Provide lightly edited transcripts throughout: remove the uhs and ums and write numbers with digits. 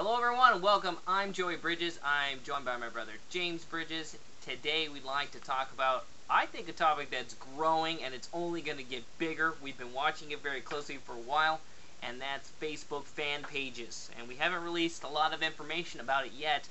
Hello everyone, welcome. I'm Joey Bridges. I'm joined by my brother James Bridges. Today we'd like to talk about, I think, a topic that's growing and it's only going to get bigger. We've been watching it very closely for a while, and that's Facebook fan pages. And we haven't released a lot of information about it yet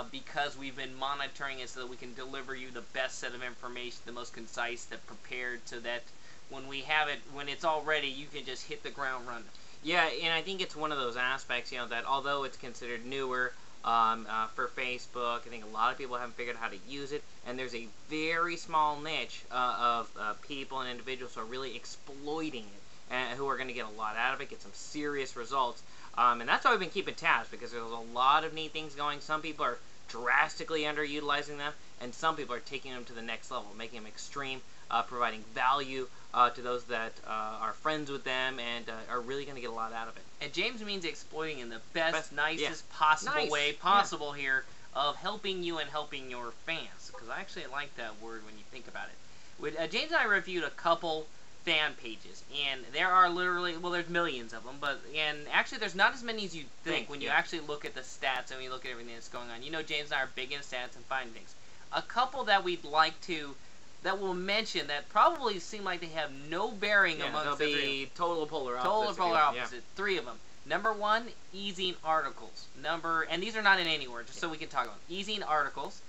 because we've been monitoring it so that we can deliver you the best set of information, the most concise, the prepared, so that when we have it, when it's all ready, you can just hit the ground running. Yeah, and I think it's one of those aspects, that although it's considered newer for Facebook, I think a lot of people haven't figured out how to use it, and there's a very small niche of people and individuals who are really exploiting it, and who are going to get a lot out of it, get some serious results, and that's why we've been keeping tabs, because there's a lot of neat things going. Some people are drastically underutilizing them, and some people are taking them to the next level, making them extreme, providing value to those that are friends with them and are really going to get a lot out of it. And James means exploiting in the best nicest possible way possible here of helping you and helping your fans. Because I actually like that word when you think about it. James and I reviewed a couple fan pages, and there are literally, well, there's millions of them, and actually there's not as many as you think when you actually look at the stats and when you look at everything that's going on. James and I are big into stats and finding things. A couple that we'd like to, that we'll mention, that probably seem like they have no bearing amongst the three. Total polar opposite. Total polar opposite. Three of them. Number one, e-zine articles. And these are not in any order, just so we can talk about them. E-zine articles,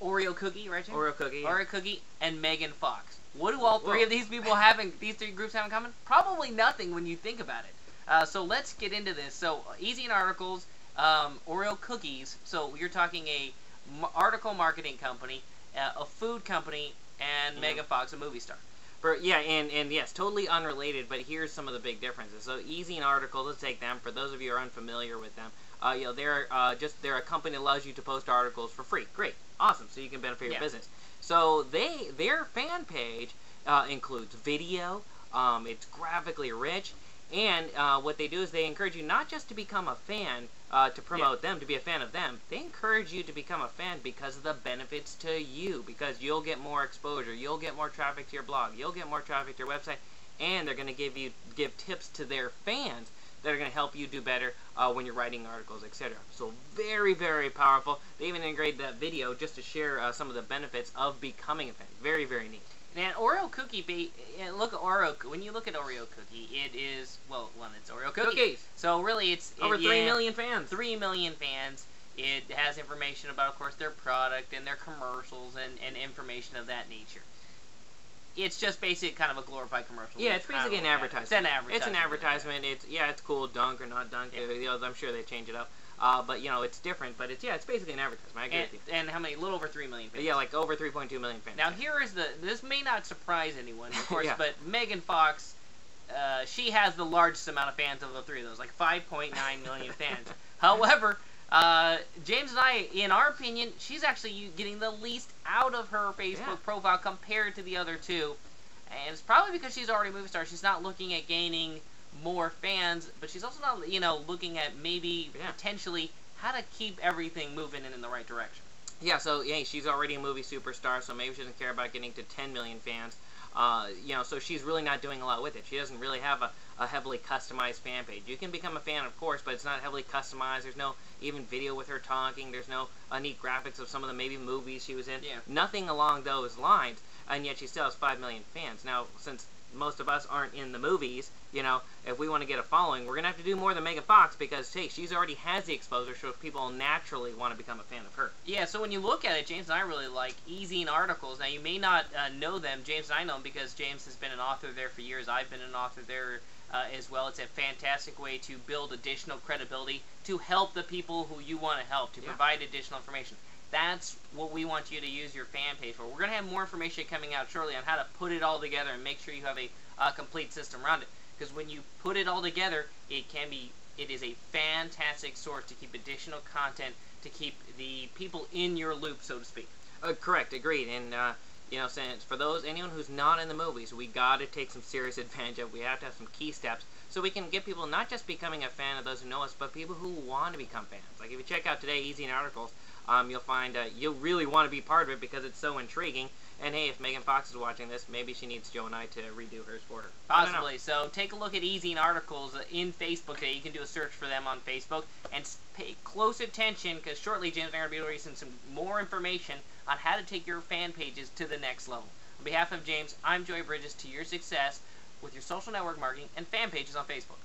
Oreo Cookie, right, Jim? Oreo Cookie. Oreo Cookie, and Megan Fox. What do all three of these people these three groups have in common? Probably nothing when you think about it. So let's get into this. So, e-zine articles, Oreo Cookies. So you're talking a article marketing company, a food company, and Megan Fox, a movie star. And yes, totally unrelated, but here's some of the big differences. So, e-zine articles, let's take them. For those of you who are unfamiliar with them, they're a company that allows you to post articles for free. Great, awesome. So you can benefit your business. So their fan page includes video. It's graphically rich. And what they do is they encourage you not just to become a fan to promote them, to be a fan of them. They encourage you to become a fan because of the benefits to you. Because you'll get more exposure, you'll get more traffic to your blog, you'll get more traffic to your website, and they're going to give tips to their fans that are going to help you do better when you're writing articles, etc. So very, very powerful. They even integrate that video just to share some of the benefits of becoming a fan. Very, very neat. And Oreo Cookie, when you look at Oreo Cookie, it is, it's Oreo Cookies. So really it's... Over 3 million fans. 3 million fans. It has information about, of course, their product and their commercials and information of that nature. It's just basically kind of a glorified commercial. Yeah, it's basically an advertisement. It's an advertisement. It's an advertisement. It's cool, dunk or not dunk. Yeah. I'm sure they change it up. But it's different. But it's basically an advertisement. I agree with you. And how many? A little over 3 million fans. Yeah, like over 3.2 million fans. Now this may not surprise anyone, of course, but Megan Fox, she has the largest amount of fans of the three of those, like 5.9 million fans. However, James and I, in our opinion, she's actually getting the least out of her Facebook profile compared to the other two. And it's probably because she's already a movie star. She's not looking at gaining more fans, but she's also not, looking at maybe potentially how to keep everything moving in the right direction. Yeah, so she's already a movie superstar, so maybe she doesn't care about getting to 10 million fans. So she's really not doing a lot with it. She doesn't really have a heavily customized fan page. You can become a fan, of course, but it's not heavily customized. There's no even video with her talking. There's no neat graphics of some of the maybe movies she was in. Yeah. Nothing along those lines, and yet she still has 5 million fans. Now, since most of us aren't in the movies, if we want to get a following, we're going to have to do more than Megan Fox because, hey, she's already has the exposure, so people naturally want to become a fan of her. Yeah, so when you look at it, James and I really like e-zine articles. Now, you may not know them. James and I know them because James has been an author there for years. I've been an author there as well. It's a fantastic way to build additional credibility, to help the people who you want to help, to provide additional information. That's what we want you to use your fan page for. We're going to have more information coming out shortly on how to put it all together and make sure you have a complete system around it. Because when you put it all together, it is a fantastic source to keep additional content, to keep the people in your loop, so to speak. Correct, agreed. And since for anyone who's not in the movies, we got to take some serious advantage of. We have to have some key steps so we can get people not just becoming a fan of those who know us, but people who want to become fans. Like if you check out today e-zine articles, you'll find you'll really want to be part of it because it's so intriguing. And hey, if Megan Fox is watching this, maybe she needs Joe and I to redo hers for her. I don't know. Possibly. So take a look at e-zine articles in Facebook today. You can do a search for them on Facebook and pay close attention because shortly James and I are going to be releasing some more information on how to take your fan pages to the next level. On behalf of James, I'm Joey Bridges. To your success with your social network marketing and fan pages on Facebook.